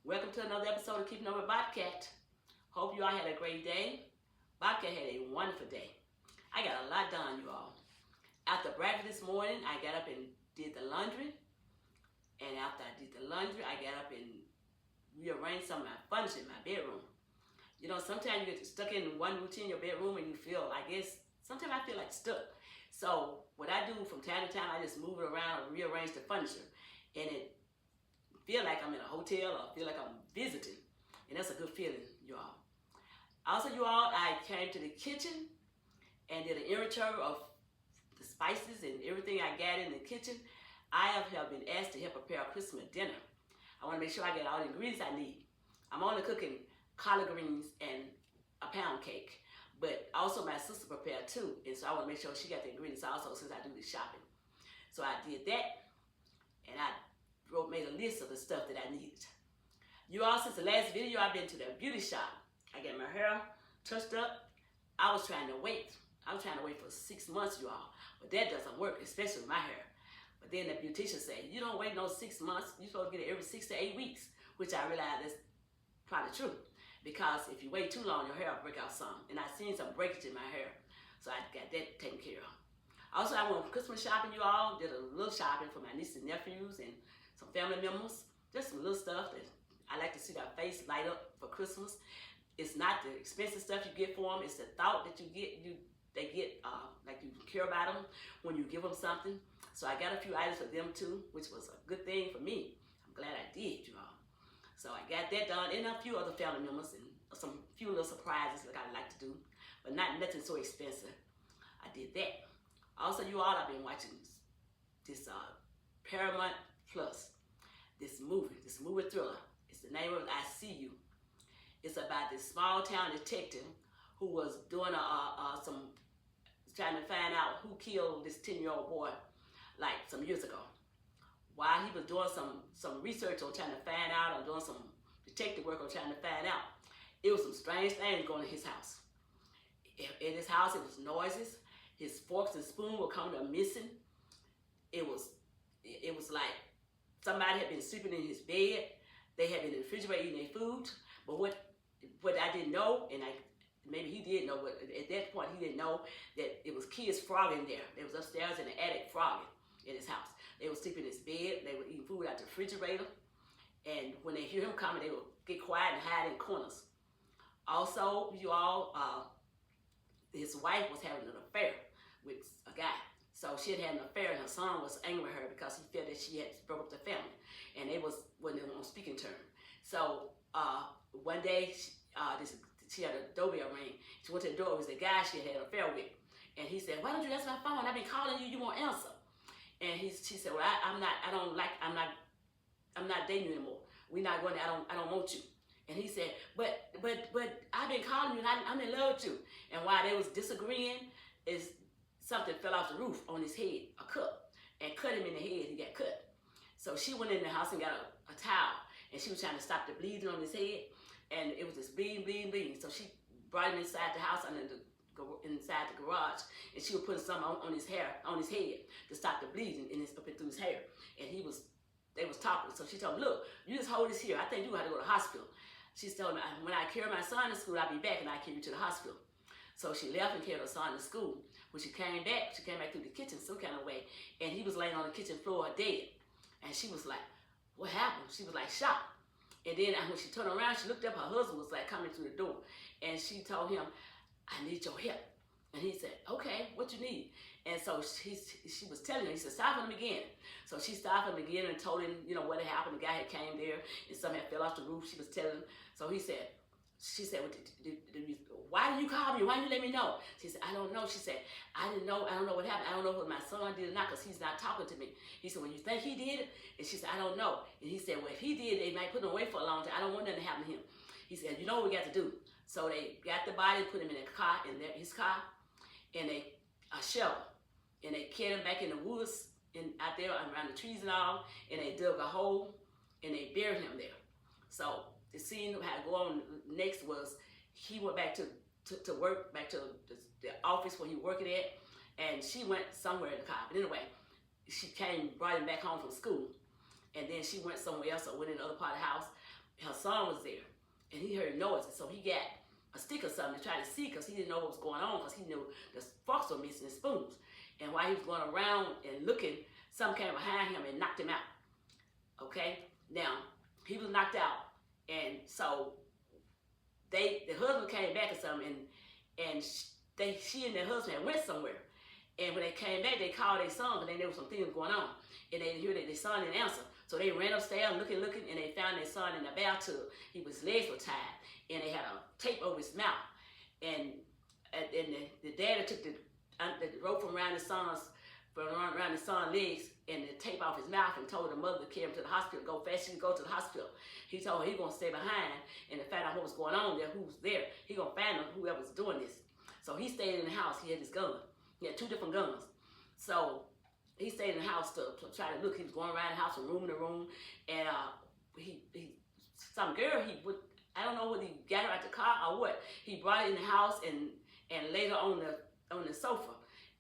Welcome to another episode of Keeping Up with Bobcat. Hope you all had a great day. Bobcat had a wonderful day. I got a lot done, you all. After breakfast this morning, I got up and did the laundry. And after I did the laundry, I got up and rearranged some of my furniture in my bedroom. You know, sometimes you get stuck in one routine in your bedroom and you feel, sometimes I feel like stuck. So what I do from time to time, I just move it around and rearrange the furniture. And it feel like I'm in a hotel or feel like I'm visiting. And that's a good feeling, you all. Also, you all, I came to the kitchen and did an inventory of the spices and everything I got in the kitchen. I have been asked to help prepare a Christmas dinner. I want to make sure I get all the ingredients I need. I'm only cooking collard greens and a pound cake, but also my sister prepared too, and so I want to make sure she got the ingredients also since I do the shopping. So I did that, and I made a list of the stuff that I needed. You all, since the last video, I've been to the beauty shop. I got my hair touched up. I was trying to wait. I was trying to wait for 6 months, you all, but that doesn't work, especially with my hair. But then the beautician said, you don't wait no 6 months. You're supposed to get it every 6 to 8 weeks, which I realized is probably true. Because if you wait too long, your hair will break out some. And I've seen some breakage in my hair. So I got that taken care of. Also, I went Christmas shopping, you all. Did a little shopping for my nieces and nephews and some family members. Just some little stuff that I like to see their face light up for Christmas. It's not the expensive stuff you get for them. It's the thought that you get. They get like you care about them when you give them something. So I got a few items for them too, which was a good thing for me. I'm glad I did, you all. So I got that done, and a few other family members, and some few little surprises like I like to do, but nothing so expensive. I did that. Also, you all, I've been watching this paramountplus, this movie thriller. It's the name of it, I See You. It's about this small town detective who was doing trying to find out who killed this 10-year-old boy like some years ago. While he was doing some research on trying to find out, or doing some detective work on trying to find out, it was some strange things going in his house. In his house, it was noises. His forks and spoons were coming up missing. It was like somebody had been sleeping in his bed. They had been in the refrigerator eating their food. But what I didn't know, and maybe he did know, but at that point he didn't know that it was kids frogging there. They was upstairs in the attic frogging in his house. They would sleep in his bed. They would eat food out the refrigerator. And when they hear him coming, they would get quiet and hide in corners. Also, you all, his wife was having an affair with a guy. So she had an affair, and her son was angry with her because he felt that she had broke up the family. And they when they were on speaking terms. So one day, she had a doorbell ring. She went to the door. It was the guy she had an affair with. And he said, "Why don't you answer my phone? I've been calling you. You won't answer." And she said, "Well, I'm not dating you anymore. We're not going there. I don't want you." And he said, but I've been calling you and I'm in love with you. And while they was disagreeing, something fell off the roof on his head, a cup, and cut him in the head. He got cut. So she went in the house and got a towel, and she was trying to stop the bleeding on his head, and it was just bleeding. So she brought him inside the house and inside the garage, and she was putting something on his head to stop the bleeding up and through his hair. And they was talking. So she told him, "Look, you just hold this here. I think you got to go to the hospital." She told me, "When I carry my son to school, I'll be back and I'll carry you to the hospital." So she left and carried her son to school. When she came back through the kitchen some kind of way, and he was laying on the kitchen floor dead. And she was like, "What happened?" She was like shocked. And then when she turned around, she looked up, her husband was like coming through the door. And she told him, "I need your help." And he said, "Okay, what you need?" And so she was telling him, he said, "Start from the beginning." So she started from the beginning and told him, what had happened. The guy had came there and something had fell off the roof. She was telling him. So she said, "Why did you call me? Why didn't you let me know?" She said, "I don't know." She said, I don't know what happened. I don't know what my son did or not because he's not talking to me." He said, "Well, you think he did it?" And she said, "I don't know." And he said, "Well, if he did, they might put him away for a long time. I don't want nothing to happen to him." He said, "You know what we got to do?" So they got the body, put him in his car, and a shovel, and they carried him back in the woods out there around the trees and all, and they dug a hole and they buried him there. So the scene had to go on next was he went back to work, back to the office where he was working at, and she went somewhere in the car. But anyway, she brought him back home from school, and then she went somewhere else or went in the other part of the house. her son was there, and he heard noises, so he got a stick or something to try to see, because he didn't know what was going on, because he knew the forks were missing, the spoons. And while he was going around and looking, some came behind him and knocked him out. Okay, now he was knocked out, and so the husband came back or something, and she and their husband went somewhere. And when they came back, they called their son, because they knew some things going on, and they didn't hear that their son didn't answer. So they ran upstairs looking, and they found their son in the bathtub. His legs were tied, and they had a tape over his mouth. And the daddy took the rope from around his son's legs and the tape off his mouth, and told the mother to carry him to the hospital. Go fast, she go to the hospital. He told her he gonna stay behind and to find out what was going on there, who was there. He gonna find them, whoever was doing this. So he stayed in the house. He had his gun. He had 2 different guns. So he stayed in the house to try to look. He was going around the house from room to room, and some girl, I don't know whether he got her out the car or what. He brought her in the house and laid her on the sofa,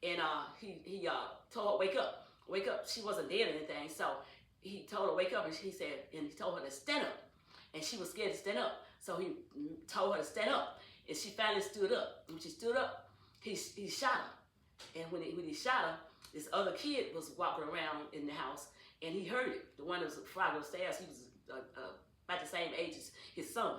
and he told her, wake up. She wasn't dead or anything, so he told her wake up, and he told her to stand up, and she was scared to stand up, so he told her to stand up, and she finally stood up. When she stood up, he shot her, and when he shot her, this other kid was walking around in the house, and he heard it. The one that was flying upstairs, he was about the same age as his son.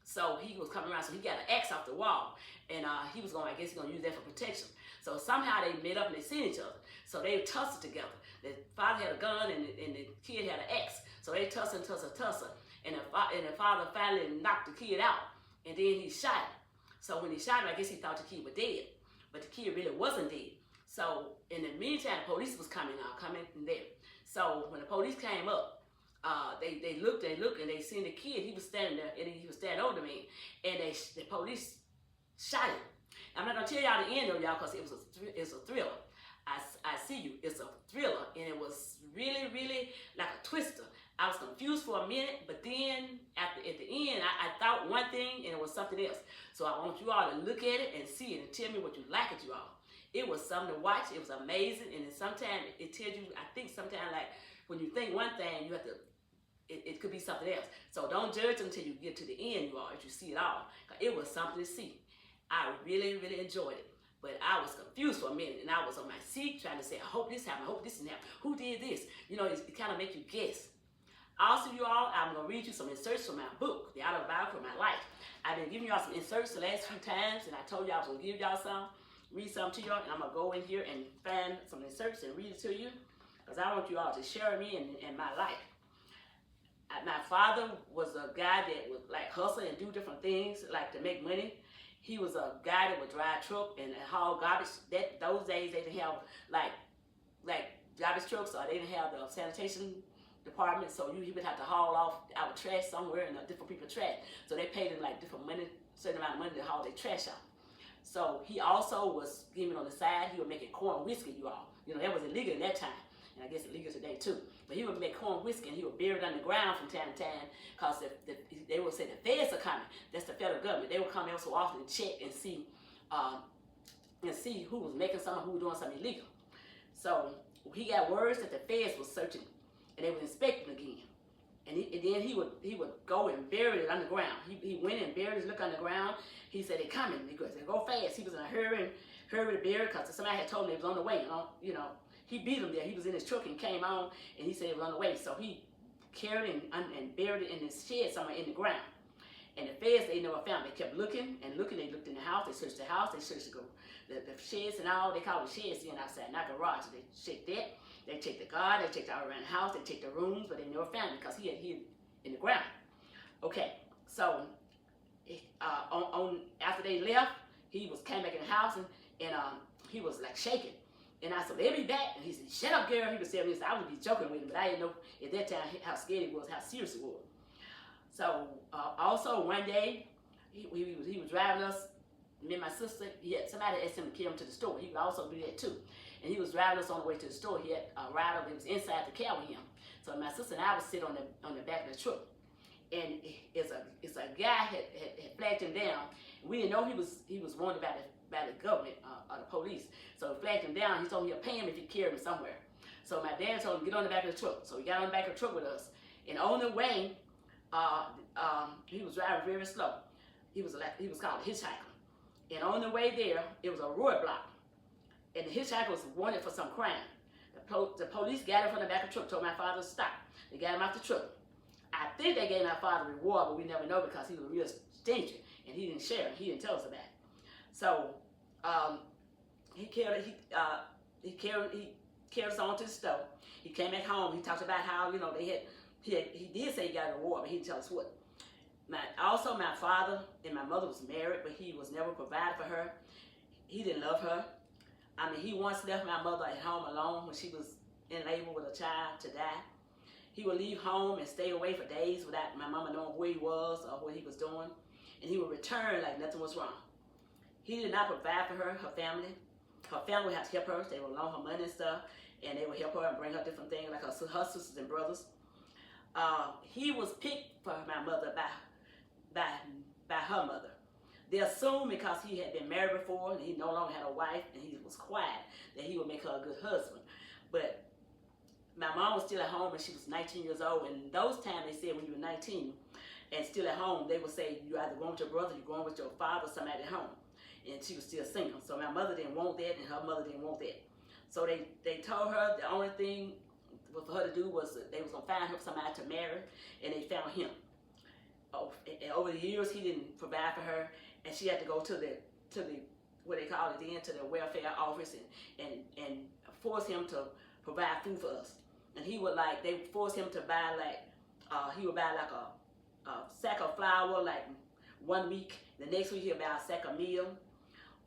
So he was coming around, so he got an axe off the wall, and he was going, I guess he's going to use that for protection. So somehow they met up and they seen each other. So they tussled together. The father had a gun and the kid had an axe. So they tussle. And the father finally knocked the kid out, and then he shot him. So when he shot him, I guess he thought the kid was dead, but the kid really wasn't dead. So in the meantime, the police was coming in there. So when the police came up, they looked, and they seen the kid. He was standing there, and he was standing over me, and the police shot him. I'm not gonna tell y'all the end of y'all, because it's a thriller. I see you. It's a thriller, and it was really, really like a twister. I was confused for a minute, but then at the end, I thought one thing, and it was something else. So I want you all to look at it and see it, and tell me what you like it, you all. It was something to watch. It was amazing, and then sometimes it tells you. I think sometimes, like, when you think one thing, you have to. It could be something else. So don't judge until you get to the end, you all, if you see it all. It was something to see. I really, really enjoyed it. But I was confused for a minute, and I was on my seat trying to say, I hope this happened, I hope this didn't happen. Who did this? You know, it kind of make you guess. Also, you all, I'm going to read you some inserts from my book, The Autobiography of My Life. I've been giving y'all some inserts the last few times, and I told y'all I was going to give y'all some, read some to y'all, and I'm going to go in here and find some inserts and read it to you, because I want you all to share me and my life. My father was a guy that would like hustle and do different things, like to make money. He was a guy that would drive a truck and haul garbage. Those days they didn't have like garbage trucks, or they didn't have the sanitation department, so he would have to haul off our trash somewhere in different people's trash. So they paid him like different money, certain amount of money to haul their trash out. So he also was giving on the side. He was making corn whiskey, you all. You know, that was illegal at that time, and I guess illegal today too. But he would make corn whiskey, and he would bury it underground from time to time, because they would say the feds are coming. That's the federal government. They would come every so often and check and see who was making something, who was doing something illegal. So he got words that the feds was searching, and they would inspect him again. And then he would go and bury it underground. He went and buried his liquor underground. He said, they're coming. They go fast. He was in a hurry to bury, because somebody had told him he was on the way. You know, he beat him there. He was in his truck and came on, and he said he was on the way. So he carried and buried it in his shed somewhere in the ground. And the feds, they never found it. They kept looking and looking. They looked in the house. They searched the house. They searched the sheds and all. They call it sheds in outside, not garage. So they checked that. They checked the garden. They checked all around the house. They checked the rooms, but they never found it, because he had hid in the ground. Okay, so after they left, he came back in the house, and he was like shaking. And I said, they'll be back. And he said, shut up, girl. He was telling me, I would be joking with him, but I didn't know at that time how scared he was, how serious it was. So also one day, he was driving us, me and my sister. Somebody asked him to carry him to the store. He would also do that too. And he was driving us on the way to the store. He had a rider that was inside the car with him. So my sister and I would sit on the back of the truck. And it's a guy had flagged him down. We didn't know he was wanted by the government or the police. So he flagged him down. He told me he'll pay him if he carried him somewhere. So my dad told him, get on the back of the truck. So he got on the back of the truck with us. And on the way, he was driving very slow. He was called a hitchhiker. And on the way there, it was a roadblock. And the hitchhiker was wanted for some crime. The police got him from the back of the truck, told my father to stop. They got him out the truck. I think they gave my father a reward, but we never know because he was real stingy and he didn't share it. He didn't tell us about it. So he carried us on to the store. He came back home. He talked about how, you know, he did say he got a reward, but he didn't tell us what. Also, my father and my mother was married, but he was never provided for her. He didn't love her. I mean, he once left my mother at home alone when she was in labor with a child to die. He would leave home and stay away for days without my mama knowing where he was or what he was doing. And he would return like nothing was wrong. He did not provide for her family. Her family would have to help her. They would loan her money and stuff. And they would help her and bring her different things like her sisters and brothers. He was picked for my mother by her mother. They assumed because he had been married before and he no longer had a wife and he was quiet that he would make her a good husband. But my mom was still at home and she was 19 years old. And those times they said when you were 19 and still at home, they would say you either going with your brother, you're going with your father, somebody at home. And she was still single. So my mother didn't want that and her mother didn't want that. So they told her the only thing for her to do was they was going to find her somebody to marry, and they found him. And over the years, he didn't provide for her, and she had to go to the what they call it then, to the welfare office and force him to provide food for us. And he would they forced him to buy he would buy like a sack of flour like 1 week. The next week he'd buy a sack of meal,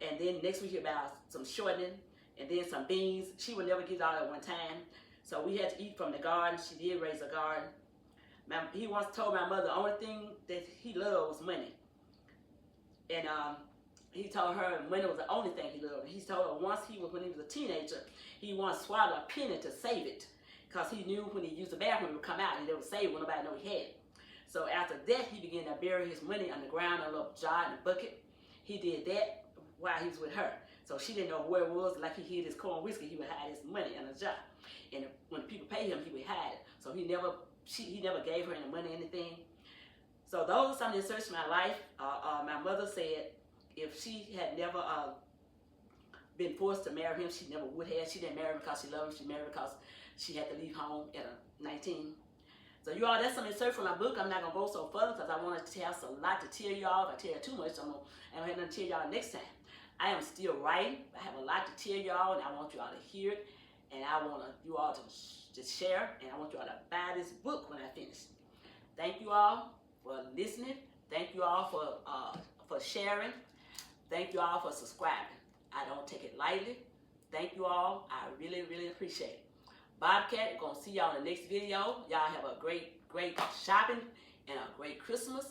and then next week he'd buy some shortening, and then some beans. She would never get it all at one time. So we had to eat from the garden. She did raise a garden. He once told my mother the only thing that he loved was money. And he told her money was the only thing he loved. He told her when he was a teenager, he once swallowed a penny to save it. Because he knew when he used the bathroom, it would come out and it would save when nobody knew he had it. So after that, he began to bury his money underground in a little jar and a bucket. He did that while he was with her. So she didn't know where it was. Like he hid his corn whiskey, he would hide his money in a jar. And when people paid him, he would hide it. So he never gave her any money, anything. So those are some of the inserts in my life. My mother said if she had never been forced to marry him, she never would have. She didn't marry him because she loved him. She married because she had to leave home at 19. So you all, that's some inserts from my book. I'm not going to go so further because I want to have a lot to tell y'all. If I tell you too much, I'm going to have nothing to tell y'all next time. I am still writing. I have a lot to tell y'all, and I want you all to hear it. And I want you all to share, and I want you all to buy this book when I finish. Thank you all for listening. Thank you all for sharing. Thank you all for subscribing. I don't take it lightly. Thank you all. I really, really appreciate it. Bobcat, we're going to see y'all in the next video. Y'all have a great, great shopping and a great Christmas.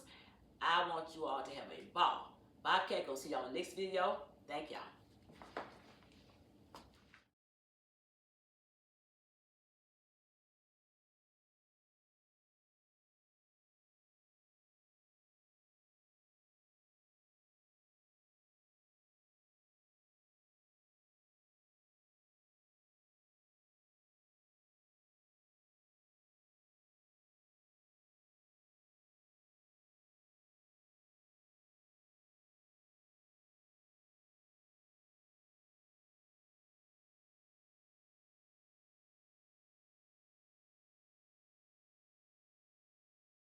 I want you all to have a ball. Bobcat, going to see y'all in the next video. Thank y'all.